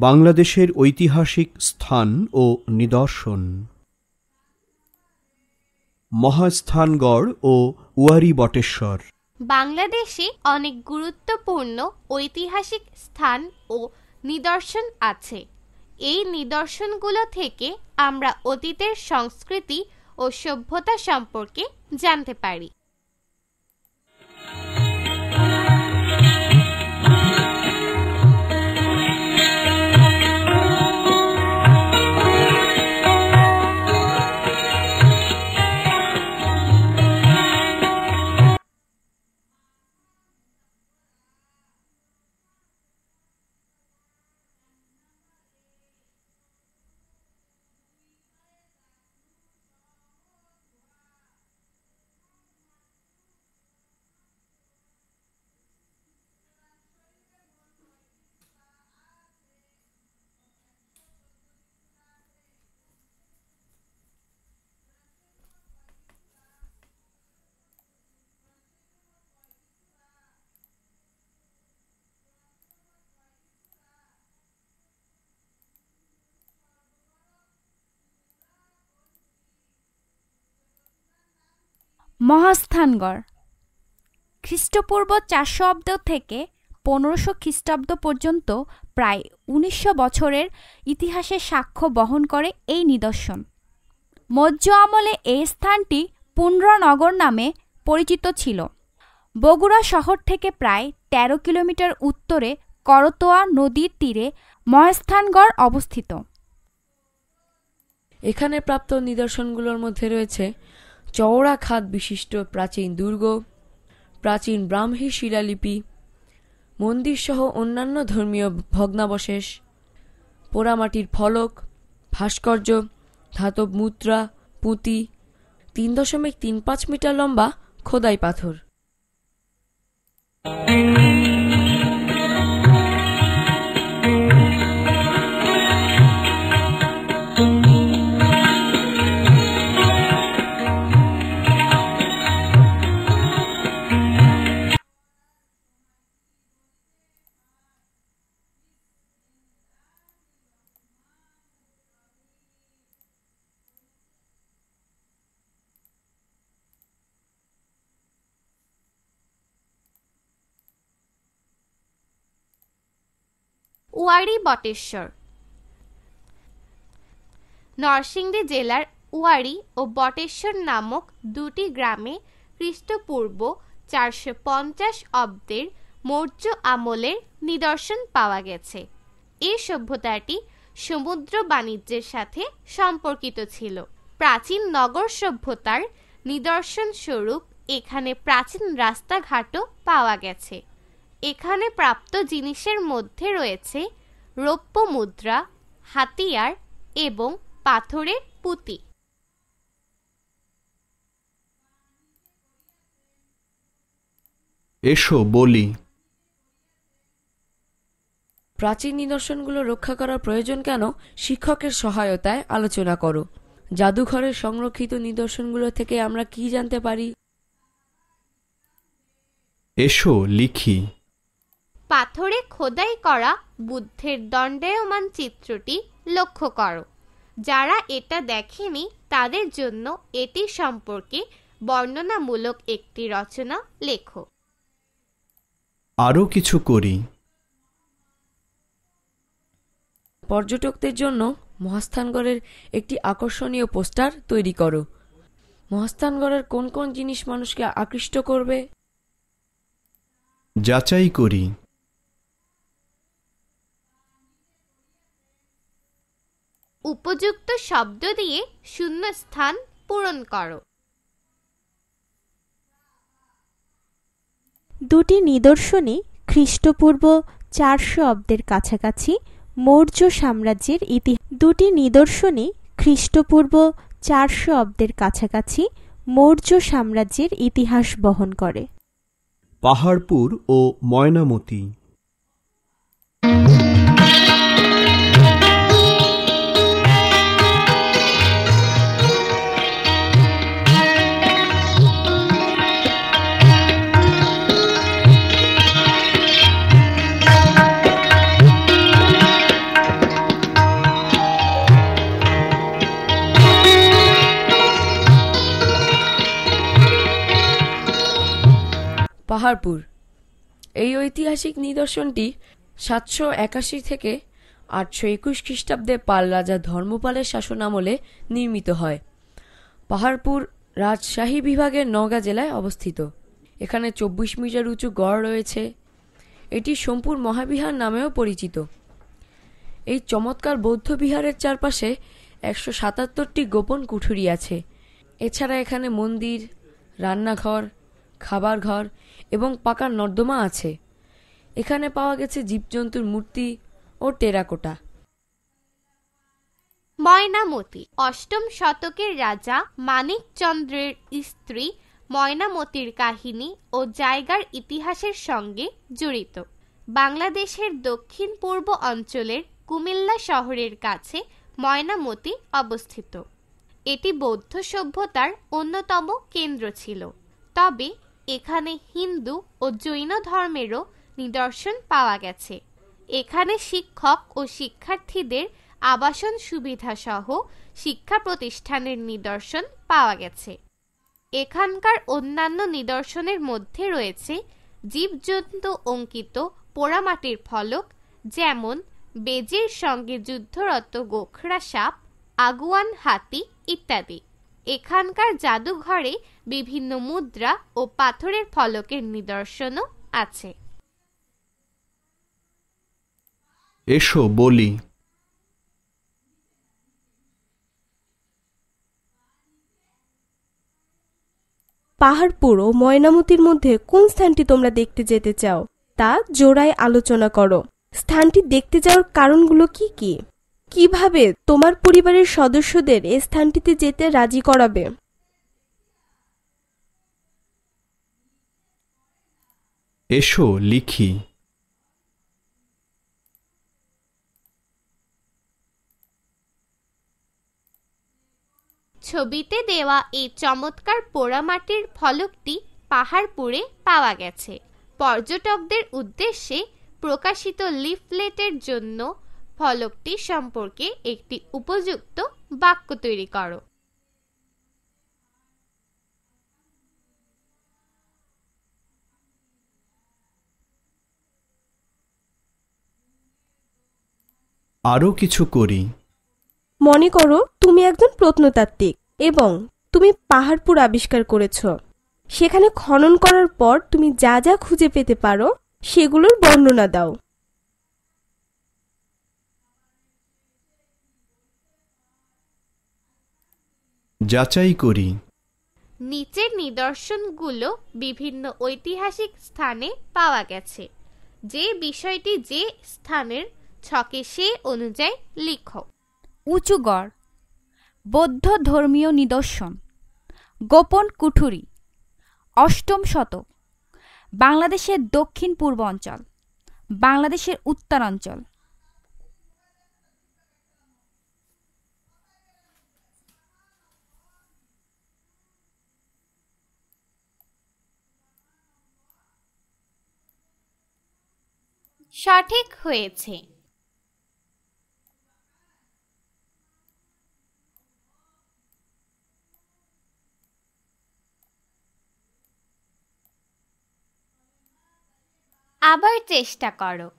বাংলাদেশের ঐতিহাসিক স্থান ও নিদর্শন। মহাস্থানগড় ও উয়ারী বটেশ্বর। বাংলাদেশে অনেক গুরুত্বপূর্ণ ঐতিহাসিক স্থান ও নিদর্শন আছে। এই নিদর্শনগুলো থেকে আমরা অতীতের সংস্কৃতি ও সভ্যতা সম্পর্কে জানতে পারি। মহাস্থানগড় খ্রিস্টপূর্ব 400 অব্দ থেকে 1500 খ্রিস্টাব্দ পর্যন্ত প্রায় 1900 বছরের ইতিহাসের সাক্ষ্য বহন করে এই নিদর্শন। মৌর্য আমলে এই স্থানটি পুন্ড্রনগর নামে পরিচিত ছিল। বগুড়া শহর থেকে প্রায় 13 কিলোমিটার উত্তরে করতোয়া নদীর তীরে মহাস্থানগড় অবস্থিত। এখানে প্রাপ্ত নিদর্শনগুলোর মধ্যে রয়েছে চওড়া খাদ বিশিষ্ট প্রাচীন দুর্গ, প্রাচীন ব্রাহ্মী শিলালিপি, মন্দির সহ অন্যান্য ধর্মীয় ভগ্নাবশেষ, পোড়ামাটির ফলক, ভাস্কর্য, ধাতব মুদ্রা, পুঁতি, 3.35 মিটার লম্বা খোদাই পাথর। উয়ারী বটেশ্বর নরসিংদী জেলার উয়ারী ও বটেশ্বর নামক দুটি গ্রামে খ্রিস্টপূর্ব 450 অব্দের মৌর্য আমলের নিদর্শন পাওয়া গেছে। এই সভ্যতাটি সমুদ্র বাণিজ্যের সাথে সম্পর্কিত ছিল। প্রাচীন নগর সভ্যতার নিদর্শন স্বরূপ এখানে প্রাচীন রাস্তাঘাটও পাওয়া গেছে। এখানে প্রাপ্ত জিনিসের মধ্যে রয়েছে রৌপ্য মুদ্রা, হাতিয়ার এবং পাথরের পুঁতি। এসো বলি। প্রাচীন নিদর্শনগুলো রক্ষা করার প্রয়োজন কেন, শিক্ষকের সহায়তায় আলোচনা করো। জাদুঘরের সংরক্ষিত নিদর্শনগুলো থেকে আমরা কি জানতে পারি? এসো লিখি। পাথরে খোদাই করা বুদ্ধের দণ্ডায়মান চিত্রটি লক্ষ্য করো। যারা এটা দেখেনি তাদের জন্য এটি সম্পর্কে বর্ণনামূলক একটি রচনা লেখো। আরও কিছু করি। পর্যটকদের জন্য মহাস্থানগড়ের একটি আকর্ষণীয় পোস্টার তৈরি করো। মহাস্থানগড়ের কোন কোন জিনিস মানুষকে আকৃষ্ট করবে যাচাই করি। উপযুক্ত শব্দ দিয়ে শূন্যস্থান পূরণ করো। দুটি নিদর্শনই খ্রিস্টপূর্ব 400 অব্দের কাছাকাছি মৌর্য সাম্রাজ্যের দুটি নিদর্শনই খ্রিস্টপূর্ব 400 অব্দের কাছাকাছি মৌর্য সাম্রাজ্যের ইতিহাস বহন করে। পাহাড়পুর ও ময়নামতি। পাহাড়পুর। এই ঐতিহাসিক নিদর্শনটি 781 থেকে 821 খ্রিস্টাব্দে পাল রাজা ধর্মপালের শাসনামলে নির্মিত হয়। পাহাড়পুর রাজশাহী বিভাগের নওগাঁ জেলায় অবস্থিত। এখানে 24 মিটার উঁচু গড় রয়েছে। এটি সোমপুর মহাবিহার নামেও পরিচিত। এই চমৎকার বৌদ্ধ বিহারের চারপাশে 177টি গোপন কুঠুরি আছে। এছাড়া এখানে মন্দির, রান্নাঘর, খাবার ঘর এবং পাকা নর্দমা আছে। এখানে পাওয়া গেছে জীবজন্তুর মূর্তি ও টেরাকোটা। ময়নামতি অষ্টম শতকের রাজা মানিকচন্দ্রের স্ত্রী ময়নামতির কাহিনী ও জায়গার ইতিহাসের সঙ্গে জড়িত। বাংলাদেশের দক্ষিণ পূর্ব অঞ্চলের কুমিল্লা শহরের কাছে ময়নামতি অবস্থিত। এটি বৌদ্ধ সভ্যতার অন্যতম কেন্দ্র ছিল। তবে এখানে হিন্দু ও জৈন ধর্মেরও নিদর্শন পাওয়া গেছে। এখানে শিক্ষক ও শিক্ষার্থীদের আবাসন সুবিধা সহ শিক্ষা প্রতিষ্ঠানের নিদর্শন পাওয়া গেছে। এখানকার অন্যান্য নিদর্শনের মধ্যে রয়েছে জীবজন্তু অঙ্কিত পোড়ামাটির ফলক, যেমন বেজির সঙ্গে যুদ্ধরত গোখরা সাপ, আগুয়ান হাতি ইত্যাদি। এখানকার জাদুঘরে বিভিন্ন মুদ্রা ও পাথরের ফলকের নিদর্শনও আছে। এসো বলি। পাহাড়পুর ও ময়নামতির মধ্যে কোন স্থানটি তোমরা দেখতে যেতে চাও তা জোড়ায় আলোচনা করো। স্থানটি দেখতে যাওয়ার কারণগুলো কি কি? কিভাবে তোমার পরিবারের সদস্যদের এই স্থানটিতে যেতে রাজি করাবে? এসো লিখি। ছবিতে দেওয়া এই চমৎকার পোড়ামাটির ফলকটি পাহাড়পুরে পাওয়া গেছে। পর্যটকদের উদ্দেশ্যে প্রকাশিত লিফলেটের জন্য ফলকটি সম্পর্কে একটি উপযুক্ত বাক্য তৈরি করো। আরও কিছু করি। মনে করো তুমি একজন প্রত্নতাত্ত্বিক এবং তুমি পাহাড়পুর আবিষ্কার করেছ। সেখানে খনন করার পর তুমি যা যা খুঁজে পেতে পারো সেগুলোর বর্ণনা দাও। যাচাই করি। নিচের নিদর্শনগুলো বিভিন্ন ঐতিহাসিক স্থানে পাওয়া গেছে। যে বিষয়টি যে স্থানের ছকে সে অনুযায়ী লিখো। উঁচু গড়, বৌদ্ধ ধর্মীয় নিদর্শন, গোপন কুঠুরি, অষ্টম শতক, বাংলাদেশের দক্ষিণ পূর্ব অঞ্চল, বাংলাদেশের উত্তরাঞ্চল। সঠিক হয়েছে। আবার চেষ্টা করো।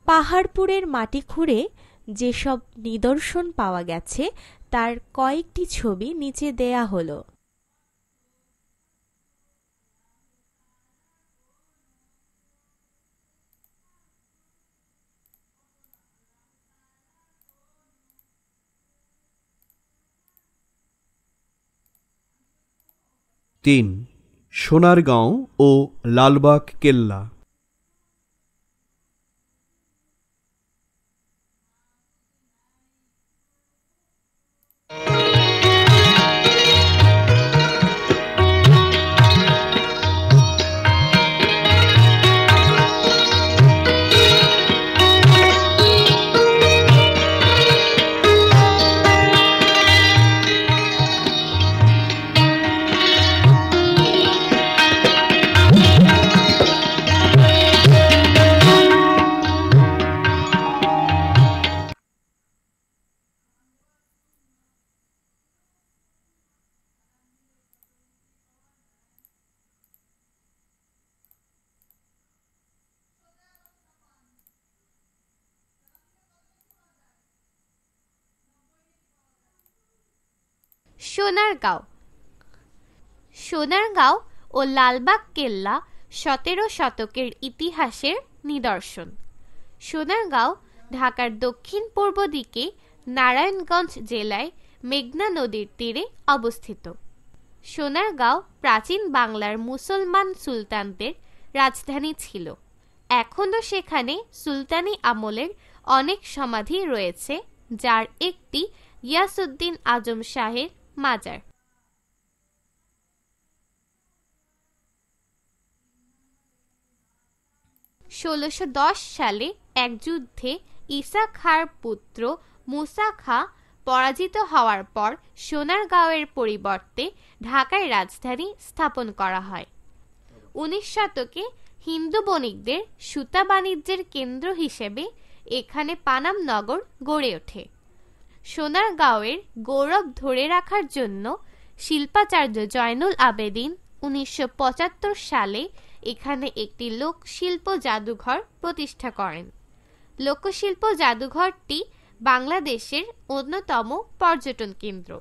পাহাড়পুরের মাটি খুঁড়ে যেসব নিদর্শন পাওয়া গেছে তার কয়েকটি ছবি নিচে দেয়া হলো। তিন, সোনারগাঁও ও লালবাগ কেল্লা। সোনারগাঁও। সোনারগাঁও ও লালবাগ কেল্লা 17 শতকের ইতিহাসের নিদর্শন। সোনারগাঁও ঢাকার দক্ষিণ পূর্ব দিকে নারায়ণগঞ্জ জেলায় মেঘনা নদীর তীরে অবস্থিত। সোনারগাঁও প্রাচীন বাংলার মুসলমান সুলতানদের রাজধানী ছিল। এখনও সেখানে সুলতানি আমলের অনেক সমাধি রয়েছে, যার একটি গিয়াসউদ্দিন আজম শাহের মাজার। 1610 সালে এক যুদ্ধে ঈসা খাঁর পুত্র মুসা খাঁ পরাজিত হওয়ার পর সোনারগাঁওয়ের পরিবর্তে ঢাকায় রাজধানী স্থাপন করা হয়। 19 শতকে হিন্দু বণিকদের সুতা বাণিজ্যের কেন্দ্র হিসেবে এখানে পানাম নগর গড়ে ওঠে। সোনারগাঁওয়ের গৌরব ধরে রাখার জন্য শিল্পাচার্য জয়নুল আবেদিন 1975 সালে এখানে একটি লোকশিল্প জাদুঘর প্রতিষ্ঠা করেন। লোকশিল্প জাদুঘরটি বাংলাদেশের অন্যতম পর্যটন কেন্দ্র।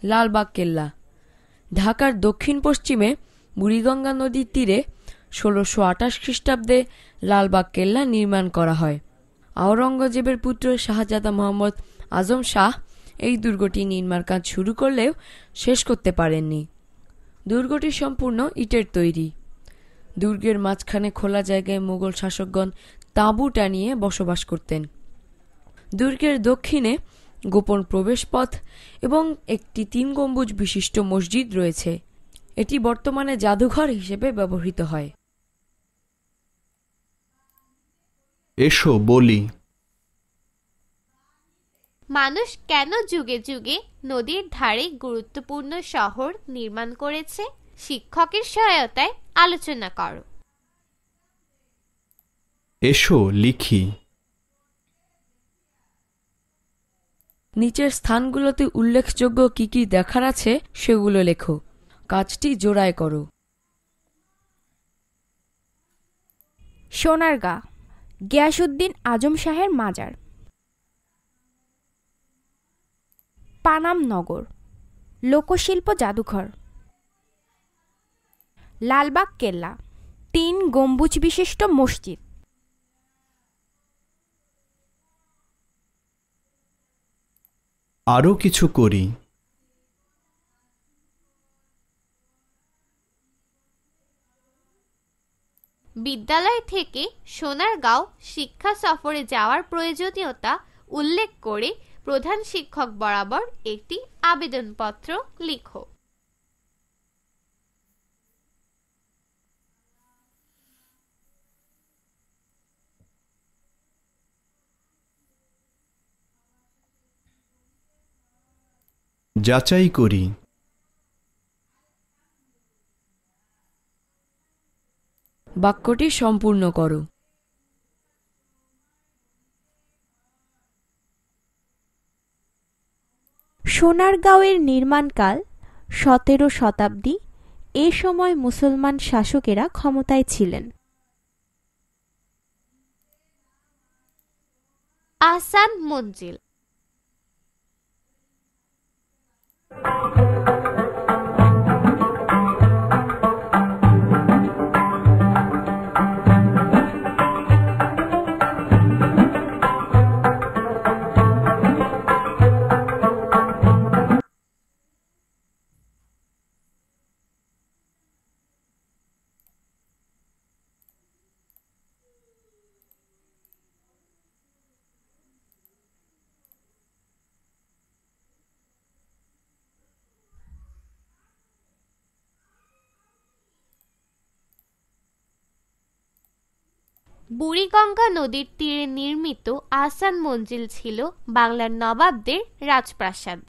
লালবাগ কেল্লা ঢাকার দক্ষিণ পশ্চিমে বুড়িগঙ্গা নদীর তীরে 1628 খ্রিস্টাব্দে লালবাগ কেল্লা নির্মাণ করা হয়। আওরঙ্গজেবের পুত্র শাহজাদা মোহাম্মদ আজম শাহ এই দুর্গটি নির্মাণ কাজ শুরু করলেও শেষ করতে পারেননি। দুর্গটি সম্পূর্ণ ইটের তৈরি। দুর্গের মাঝখানে খোলা জায়গায় মুঘল শাসকগণ তাঁবু টানিয়ে বসবাস করতেন। দুর্গের দক্ষিণে গোপন প্রবেশপথ এবং একটি 3 গম্বুজ বিশিষ্ট মসজিদ রয়েছে। এটি বর্তমানে জাদুঘর হিসেবে ব্যবহৃত হয়। এসো বলি। মানুষ কেন যুগে যুগে নদীর ধারে গুরুত্বপূর্ণ শহর নির্মাণ করেছে? শিক্ষকের সহায়তায় আলোচনা করো। এসো লিখি। নিচের স্থানগুলোতে উল্লেখযোগ্য কি কি দেখার আছে সেগুলো লেখো। কাজটি জোড়ায় করো। সোনারগাঁ গিয়াসউদ্দিন আজম শাহের মাজার। পানাম নগর লোকশিল্প জাদুঘর। লালবাগ কেল্লা 3 গম্বুজ বিশিষ্ট মসজিদ। আরও কিছু করি। বিদ্যালয় থেকে সোনারগাঁও শিক্ষা সফরে যাওয়ার প্রয়োজনীয়তা উল্লেখ করে প্রধান শিক্ষক বরাবর একটি আবেদনপত্র লিখো। যাচাই করি। বাক্যটি সম্পূর্ণ করো। সোনারগাঁওয়ের নির্মাণকাল 17 শতাব্দী। এ সময় মুসলমান শাসকেরা ক্ষমতায় ছিলেন। আহসান মঞ্জিল। বুড়িগঙ্গা নদীর তীরে নির্মিত আহসান মঞ্জিল ছিল বাংলার নবাবদের রাজপ্রাসাদ।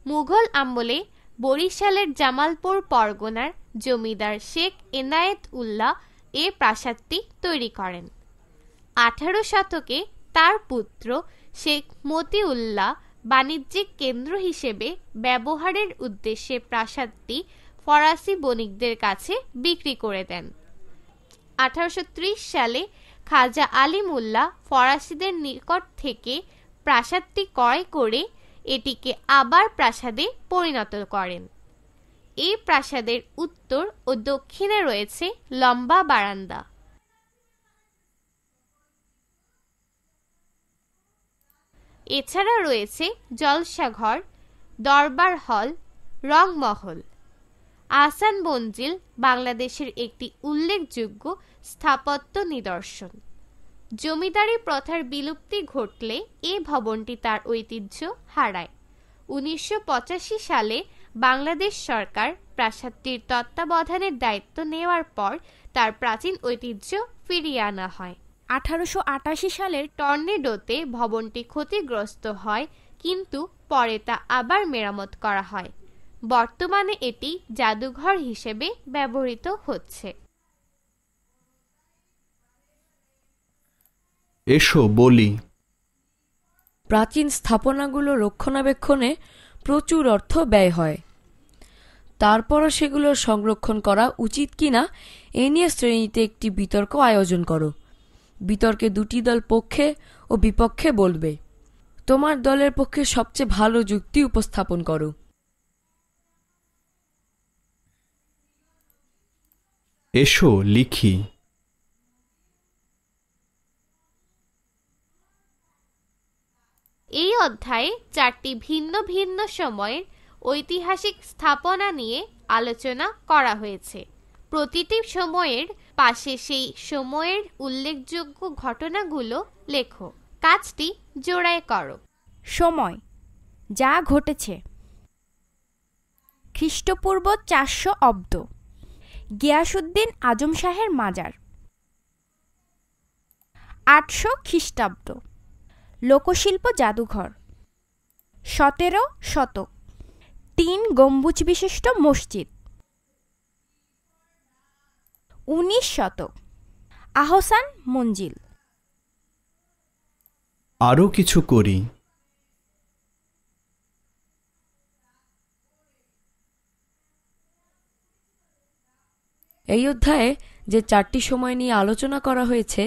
মুঘল আমলে বরিশালের জামালপুর পরগনার জমিদার শেখ এনায়েত উল্লাহ এ প্রাসাদটি তৈরি করেন। 18 শতকে তার পুত্র শেখ মতিউল্লাহ বাণিজ্যিক কেন্দ্র হিসেবে ব্যবহারের উদ্দেশ্যে প্রাসাদটি ফরাসি বণিকদের কাছে বিক্রি করে দেন। 1830 সালে খাজা আলিমুল্লাহ ফরাসিদের নিকট থেকে প্রাসাদটি ক্রয় করে এটিকে আবার প্রাসাদে পরিণত করেন। এই প্রাসাদের উত্তর ও দক্ষিণে রয়েছে লম্বা বারান্দা। এছাড়া রয়েছে জলসাঘর, দরবার হল, রংমহল। আহসান মঞ্জিল বাংলাদেশের একটি উল্লেখযোগ্য স্থাপত্য নিদর্শন। জমিদারি প্রথার বিলুপ্তি ঘটলে এ ভবনটি তার ঐতিহ্য হারায়। 1985 সালে বাংলাদেশ সরকার প্রাসাদটির তত্ত্বাবধানের দায়িত্ব নেওয়ার পর তার প্রাচীন ঐতিহ্য ফিরিয়ে আনা হয়। 1888 সালের টর্নেডোতে ভবনটি ক্ষতিগ্রস্ত হয়, কিন্তু পরে তা আবার মেরামত করা হয়। বর্তমানে এটি জাদুঘর হিসেবে ব্যবহৃত হচ্ছে। এসো বলি। প্রাচীন স্থাপনাগুলো রক্ষণাবেক্ষণে প্রচুর অর্থ ব্যয় হয়। তারপরও সেগুলোর সংরক্ষণ করা উচিত কিনা এ নিয়ে শ্রেণীতে একটি বিতর্ক আয়োজন করো। বিতর্কে দুটি দল পক্ষে ও বিপক্ষে বলবে। তোমার দলের পক্ষে সবচেয়ে ভালো যুক্তি উপস্থাপন করো। এসো লিখি। এই অধ্যায়ে 4টি ভিন্ন ভিন্ন সময়ের ঐতিহাসিক স্থাপনা নিয়ে আলোচনা করা হয়েছে। প্রতিটি সময়ের পাশে সেই সময়ের উল্লেখযোগ্য ঘটনাগুলো লেখো। কাজটি জোড়ায় করো। সময় যা ঘটেছে: খ্রিস্টপূর্ব 400 অব্দ, গিয়াসউদ্দিন আজম শাহের মাজার। 800 খ্রিস্টাব্দ, লোকশিল্প জাদুঘর। 17 শতক, 3 গম্বুজ বিশিষ্ট মসজিদ। 19 শতক, আহসান মঞ্জিল। আরও কিছু করি। এই অধ্যায়ে যে 4টি সময় নিয়ে আলোচনা করা হয়েছে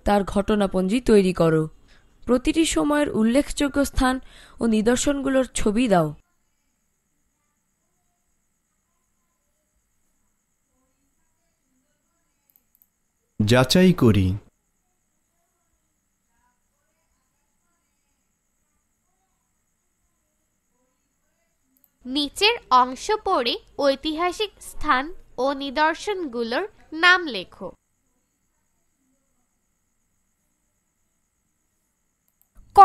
তার ঘটনাপঞ্জি তৈরি করো। প্রতিটি সময়ের উল্লেখযোগ্য স্থান ও নিদর্শনগুলোর ছবি দাও। যাচাই করি। নিচের অংশ পড়ে ঐতিহাসিক স্থান ও নিদর্শনগুলোর নাম লেখো। ক.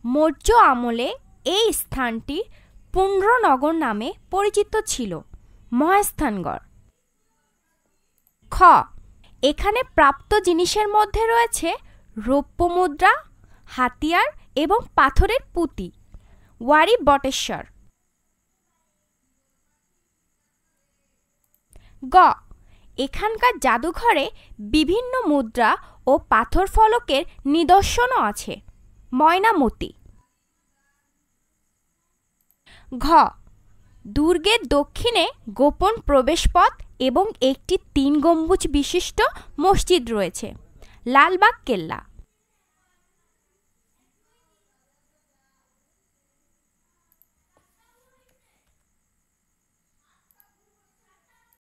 মৌর্য আমলে এই স্থানটি পুণ্ড্রনগর নামে পরিচিত ছিল, মহাস্থানগড়। খ. এখানে প্রাপ্ত জিনিসের মধ্যে রয়েছে রৌপ্য মুদ্রা, হাতিয়ার এবং পাথরের পুঁতি, ওয়ারী বটেশ্বর। গ. এখানকার জাদুঘরে বিভিন্ন মুদ্রা ও পাথর ফলকের নিদর্শনও আছে, ময়নামতি। ঘ. দুর্গের দক্ষিণে গোপন প্রবেশপথ এবং একটি 3 গম্বুজ বিশিষ্ট মসজিদ রয়েছে, লালবাগ কেল্লা।